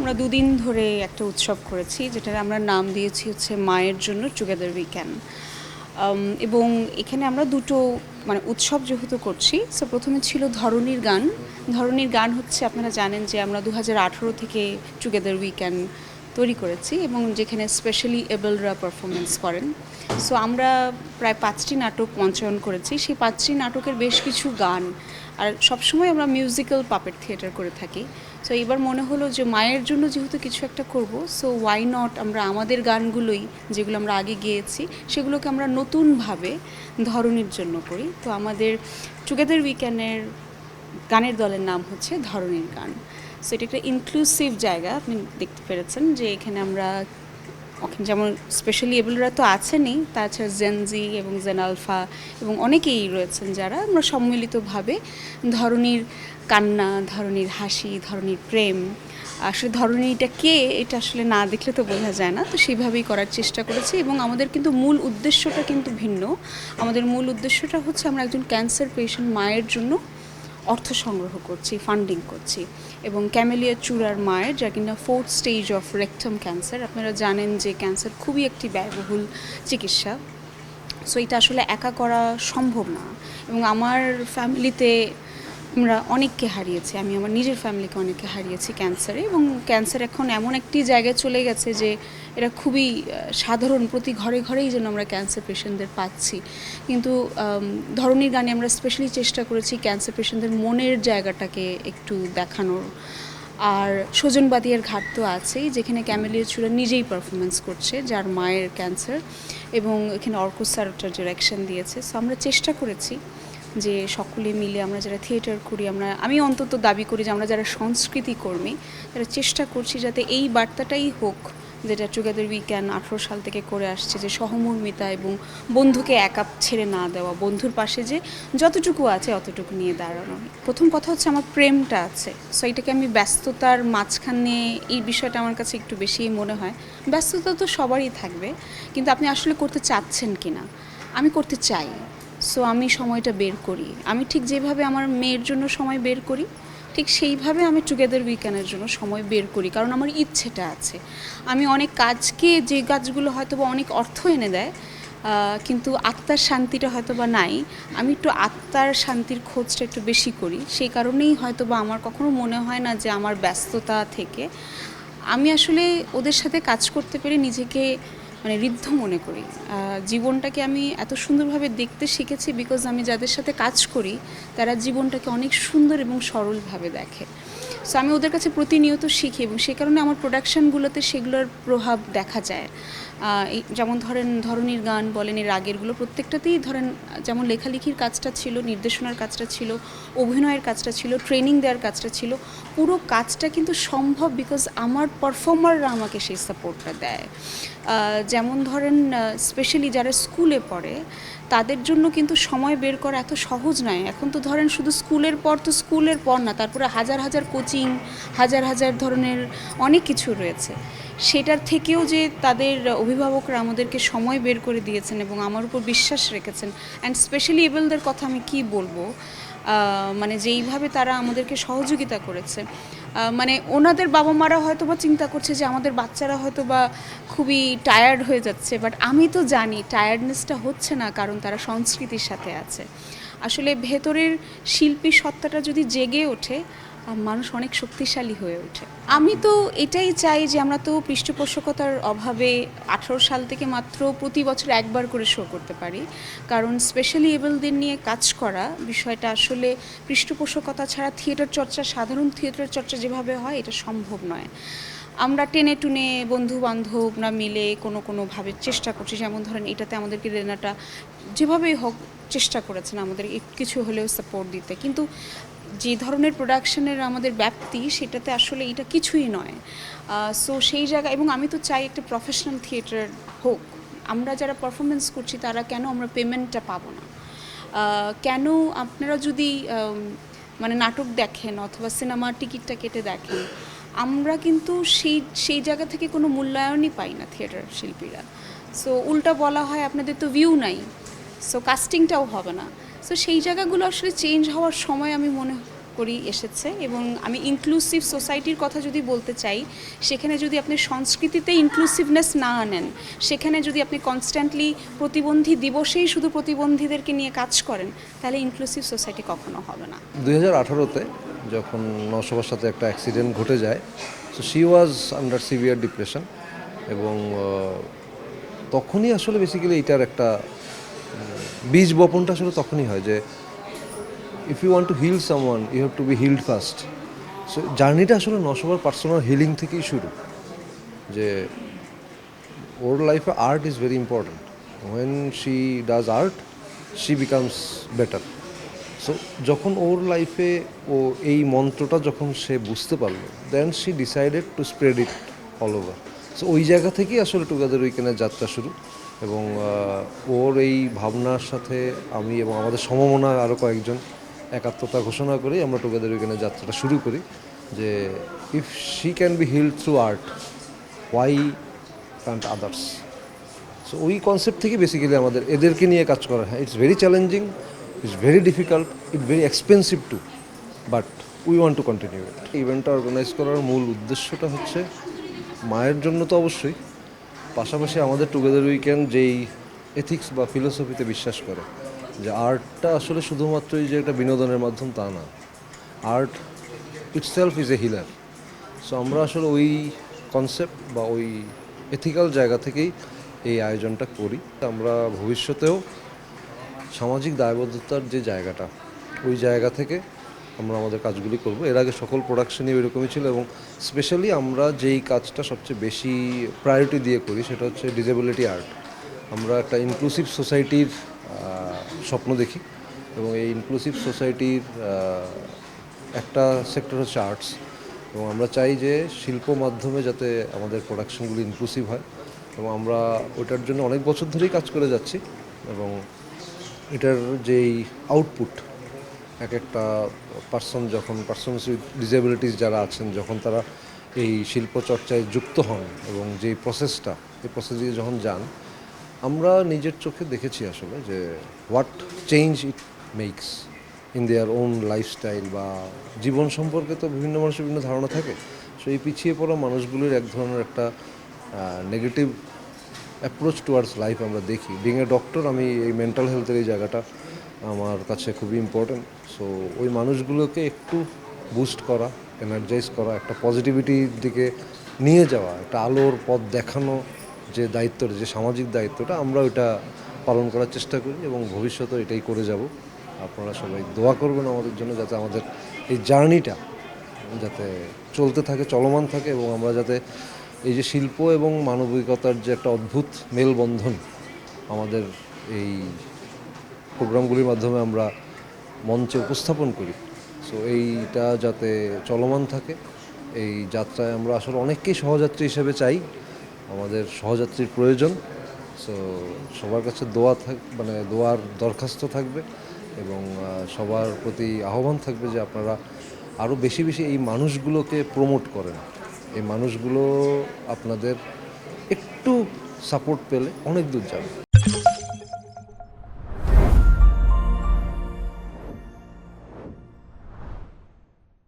আমরা দুদিন ধরে একটা উৎসব করেছি, যেটার আমরা নাম দিয়েছি হচ্ছে মায়ের জন্য টুগেদার উই ক্যান। এবং এখানে আমরা দুটো উৎসব যেহেতু করছি, সো প্রথমে ছিল ধরনীর গান। ধরনীর গান হচ্ছে, আপনারা জানেন যে আমরা 2018 থেকে টুগেদার উই ক্যান তৈরি করেছি এবং যেখানে স্পেশালি এবলরা পারফরমেন্স করেন। সো আমরা প্রায় 5টি নাটক মঞ্চায়ন করেছি। সেই 5টি নাটকের বেশ কিছু গান, আর সবসময় আমরা মিউজিক্যাল পাপেট থিয়েটার করে থাকি। সো এবার মনে হলো যে মায়ের জন্য যেহেতু কিছু একটা করব, সো ওয়াই নট আমরা আমাদের গানগুলোই, যেগুলো আমরা আগে গেয়েছি, সেগুলোকে আমরা নতুনভাবে ধরনীর জন্য করি। তো আমাদের টুগেদার উই ক্যানের গানের দলের নাম হচ্ছে ধরনীর গান। সো এটা একটা ইনক্লুসিভ জায়গা, আপনি দেখতে পেরেছেন যে এখানে আমরা যেমন স্পেশালি এবলরা তো আছেনই, তাছাড়া জেনজি এবং জেন আলফা এবং অনেকেই রয়েছেন যারা আমরা সম্মিলিতভাবে ধরনীর কান্না, ধরনীর হাসি, ধরনীর প্রেম, আসলে ধরনীটা কে এটা আসলে না দেখলে তো বোঝা যায় না, তো সেইভাবেই করার চেষ্টা করেছি। এবং আমাদের কিন্তু মূল উদ্দেশ্যটা কিন্তু ভিন্ন। আমাদের মূল উদ্দেশ্যটা হচ্ছে আমরা একজন ক্যান্সার পেশেন্ট মায়ের জন্য অর্থ সংগ্রহ করছি, ফান্ডিং করছি। এবং ক্যামেলিয়া চূড়ার মায়ের, যা কিনা 4th stage of rectum cancer. আপনারা জানেন যে ক্যান্সার খুবই একটি ব্যয়বহুল চিকিৎসা। সো এটা আসলে একা করা সম্ভব না। এবং আমার ফ্যামিলিতে আমরা অনেককে হারিয়েছি, আমি আমার নিজের ফ্যামিলিকে অনেককে হারিয়েছি ক্যান্সারে। এবং ক্যান্সার এখন এমন একটি জায়গায় চলে গেছে যে এটা খুবই সাধারণ, প্রতি ঘরে ঘরেই যেন আমরা ক্যান্সার পেশেন্টদের পাচ্ছি। কিন্তু ধরনীর গানে আমরা স্পেশালি চেষ্টা করেছি ক্যান্সার পেশেন্টদের মনের জায়গাটাকে একটু দেখানোর। আর সজন বাদিয়ার ঘাট তো আছেই, যেখানে ক্যামেলিয়া চূড়া নিজেই পারফরমেন্স করছে, যার মায়ের ক্যান্সার, এবং এখানে অর্ক স্যার ওটার ডিরেকশন দিয়েছে। সো আমরা চেষ্টা করেছি যে সকলে মিলে আমরা যারা থিয়েটার করি, আমি অন্তত দাবি করি যে আমরা যারা সংস্কৃতি কর্মী, তারা চেষ্টা করছি যাতে এই বার্তাটাই হোক, যেটা টুগেদার উই ক্যান 18 সাল থেকে করে আসছে, যে সহমর্মিতা এবং বন্ধুকে একা ছেড়ে না দেওয়া, বন্ধুর পাশে যে যতটুকু আছে অতটুকু নিয়ে দাঁড়ানো। প্রথম কথা হচ্ছে আমার প্রেমটা আছে, সো এটাকে আমি ব্যস্ততার মাঝখানে, এই বিষয়টা আমার কাছে একটু বেশিই মনে হয়। ব্যস্ততা তো সবারই থাকবে, কিন্তু আপনি আসলে করতে চাচ্ছেন কি না। আমি করতে চাই, সো আমি সময়টা বের করি। আমি ঠিক যেভাবে আমার মেয়ের জন্য সময় বের করি, ঠিক সেইভাবে আমি টুগেদার উই ক্যানের জন্য সময় বের করি, কারণ আমার ইচ্ছেটা আছে। আমি অনেক কাজকে, যে কাজগুলো হয়তো বা অনেক অর্থ এনে দেয়, কিন্তু আত্মার শান্তিটা হয়তো বা নাই, আমি একটু আত্মার শান্তির খোঁজটা একটু বেশি করি। সেই কারণেই হয়তো বা আমার কখনো মনে হয় না যে আমার ব্যস্ততা থেকে আমি আসলে ওদের সাথে কাজ করতে পেরে নিজেকে ঋদ্ধ মনে করি। জীবনটাকে আমি এত সুন্দরভাবে দেখতে শিখেছি বিকজ আমি যাদের সাথে কাজ করি তারা জীবনটাকে অনেক সুন্দর এবং সরলভাবে দেখে। সো আমি ওদের কাছে প্রতিনিয়ত শিখি, এবং সে কারণে আমার প্রোডাকশানগুলোতে সেগুলোর প্রভাব দেখা যায়। যেমন ধরনীর গান বলেন, এর আগেরগুলো প্রত্যেকটাতেই ধরেন, যেমন লেখালেখির কাজটা ছিল, নির্দেশনার কাজটা ছিল, অভিনয়ের কাজটা ছিল, ট্রেনিং দেওয়ার কাজটা ছিল, পুরো কাজটা কিন্তু সম্ভব বিকজ আমার পারফর্মাররা আমাকে সেই সাপোর্টটা দেয়। যেমন ধরেন স্পেশালি যারা স্কুলে পড়ে তাদের জন্য কিন্তু সময় বের করা এত সহজ নয়। এখন তো ধরেন শুধু স্কুলের পর তো স্কুলের পর না, তারপরে হাজার হাজার কোচিং, হাজার হাজার ধরনের অনেক কিছু রয়েছে। সেটার থেকেও যে তাদের অভিভাবকরা আমাদেরকে সময় বের করে দিয়েছেন এবং আমার উপর বিশ্বাস রেখেছেন, অ্যান্ড স্পেশালি এবলদের কথা আমি কি বলবো, যেইভাবে তারা আমাদেরকে সহযোগিতা করেছে, ওনাদের বাবা মারা হয়তো বা চিন্তা করছে যে আমাদের বাচ্চারা হয়তো বা খুবই টায়ার্ড হয়ে যাচ্ছে, বাট আমি তো জানি টায়ার্ডনেসটা হচ্ছে না, কারণ তারা সংস্কৃতির সাথে আছে। আসলে ভেতরের শিল্পী সত্তাটা যদি জেগে ওঠে, মানুষ অনেক শক্তিশালী হয়ে ওঠে। আমি তো এটাই চাই যে আমরা তো পৃষ্ঠপোষকতার অভাবে 18 সাল থেকে মাত্র প্রতি বছর একবার করে শো করতে পারি, কারণ স্পেশালি এবলদের নিয়ে কাজ করা বিষয়টা আসলে পৃষ্ঠপোষকতা ছাড়া থিয়েটার চর্চা, সাধারণ থিয়েটার চর্চা যেভাবে হয়, এটা সম্ভব নয়। আমরা টেনে টুনে বন্ধু বান্ধবরা মিলে কোনোভাবে চেষ্টা করছি। যেমন ধরেন এটাতে আমাদেরকে রেনাটা যেভাবেই হোক চেষ্টা করেছেন আমাদের কিছু হলেও সাপোর্ট দিতে, কিন্তু যে ধরনের প্রোডাকশনের আমাদের ব্যাপ্তি, সেটাতে আসলে এটা কিছুই নয়। সো সেই জায়গা, এবং আমি তো চাই একটা প্রফেশনাল থিয়েটার হোক। আমরা যারা পারফরমেন্স করছি তারা কেন আমরা পেমেন্টটা পাবো না? কেন আপনারা যদি নাটক দেখেন অথবা সিনেমার টিকিটটা কেটে দেখেন, আমরা কিন্তু সেই জায়গা থেকে কোনো মূল্যায়নই পাই না থিয়েটার শিল্পীরা। সো উল্টা বলা হয় আপনাদের তো ভিউ নাই, সো কাস্টিংটাও হবে না। সো সেই জায়গাগুলো আসলে চেঞ্জ হওয়ার সময় আমি মনে করেই এসেছে। এবং আমি ইনক্লুসিভ সোসাইটির কথা যদি বলতে চাই, সেখানে যদি আপনি সংস্কৃতিতে ইনক্লুসিভনেস না আনেন, সেখানে যদি আপনি কনস্ট্যান্টলি প্রতিবন্ধী দিবসেই শুধু প্রতিবন্ধীদেরকে নিয়ে কাজ করেন, তাহলে ইনক্লুসিভ সোসাইটি কখনো হবে না। 2018-তে যখন নওশাবার সাথে একটা অ্যাক্সিডেন্ট ঘটে যায়, so she was under severe depression, এবং তখনই আসলে বেসিক্যালি এটার একটা বীজ বপনটা আসলে তখনই হয় যে if you want to heal someone you have to be healed first. So জার্নিটা আসলে নওশাবার পার্সোনাল হিলিং থেকেই শুরু, যে ওর লাইফে art is very important. When she does art she becomes better. So যখন ওর লাইফে ও এই মন্ত্রটা যখন সে বুঝতে পারলো, then she decided to spread it all over. So ওই জায়গা থেকেই আসলে টুগেদার উইকেন্ডের যাত্রা শুরু, এবং ওর এই ভাবনার সাথে আমি এবং আমাদের সমমনা আরও কয়েকজন একাত্মতা ঘোষণা করেই আমরা টুগেদার উইকেন্ডের যাত্রাটা শুরু করি, যে if she can be healed through art, why can't others. So ওই কনসেপ্ট থেকে বেসিক্যালি আমাদের এদেরকে নিয়ে কাজ করা। হ্যাঁ, it's very challenging, it's very difficult, it very expensive too, but we want to continue it. ইভেন্টটা অর্গানাইজ করার মূল উদ্দেশ্যটা হচ্ছে মায়ের জন্য তো অবশ্যই, পাশাপাশি আমাদের টুগেদার উইকেন্ড যেই এথিক্স বা ফিলোসফিতে বিশ্বাস করে যে আর্টটা আসলে শুধুমাত্রই যে একটা বিনোদনের মাধ্যম তা না, art itself is a healer. So আমরা আসলে ওই কনসেপ্ট বা ওই এথিক্যাল জায়গা থেকেই এই আয়োজনটা করি। আমরা ভবিষ্যতেও সামাজিক দায়বদ্ধতার যে জায়গাটা, ওই জায়গা থেকে আমরা আমাদের কাজগুলি করব। এর আগে সকল প্রোডাকশনই এরকমই ছিল, এবং স্পেশালি আমরা যেই কাজটা সবচেয়ে বেশি প্রায়োরিটি দিয়ে করি সেটা হচ্ছে ডিসেবিলিটি আর্ট। আমরা একটা ইনক্লুসিভ সোসাইটির স্বপ্ন দেখি, এবং এই ইনক্লুসিভ সোসাইটির একটা সেক্টর হচ্ছে আর্টস, এবং আমরা চাই যে শিল্প মাধ্যমে যাতে আমাদের প্রোডাকশনগুলি ইনক্লুসিভ হয়, এবং আমরা ওটার জন্য অনেক বছর ধরেই কাজ করে যাচ্ছি। এবং এটার যেই আউটপুট, এক একটা পার্সনস উইথ ডিসেবিলিটিস যারা আছেন, যখন তারা এই শিল্প চর্চায় যুক্ত হন এবং যেই প্রসেসটা, এই প্রসেস দিয়ে যখন যান, আমরা নিজের চোখে দেখেছি আসলে যে what change it makes in their own lifestyle বা জীবন সম্পর্কে। তো বিভিন্ন মানুষের বিভিন্ন ধারণা থাকে, সো এই পিছিয়ে পড়া মানুষগুলির এক ধরনের একটা নেগেটিভ অ্যাপ্রোচ টুয়ার্ডস লাইফ আমরা দেখি। বিং এ ডক্টর, আমি এই মেন্টাল হেলথের এই জায়গাটা আমার কাছে খুবই ইম্পর্ট্যান্ট। সো ওই মানুষগুলোকে একটু বুস্ট করা, এনার্জাইজ করা, একটা পজিটিভিটির দিকে নিয়ে যাওয়া, একটা আলোর পথ দেখানো, যে দায়িত্বটা, যে সামাজিক দায়িত্বটা, আমরা ওইটা পালন করার চেষ্টা করি, এবং ভবিষ্যতে এটাই করে যাব। আপনারা সবাই দোয়া করবেন আমাদের জন্য, যাতে আমাদের এই জার্নিটা যাতে চলতে থাকে, চলমান থাকে, এবং আমরা যাতে এই যে শিল্প এবং মানবিকতার যে একটা অদ্ভুত মেলবন্ধন আমাদের এই প্রোগ্রামগুলির মাধ্যমে আমরা মঞ্চে উপস্থাপন করি, সো এইটা যাতে চলমান থাকে। এই যাত্রায় আমরা আসলে অনেককেই সহযাত্রী হিসেবে চাই, আমাদের সহযাত্রীর প্রয়োজন। সো সবার কাছে দোয়ার দরখাস্ত থাকবে, এবং সবার প্রতি আহ্বান থাকবে যে আপনারা আরও বেশি বেশি এই মানুষগুলোকে প্রমোট করেন। এই মানুষগুলো আপনাদের একটু সাপোর্ট পেলে অনেক দূর যাবে।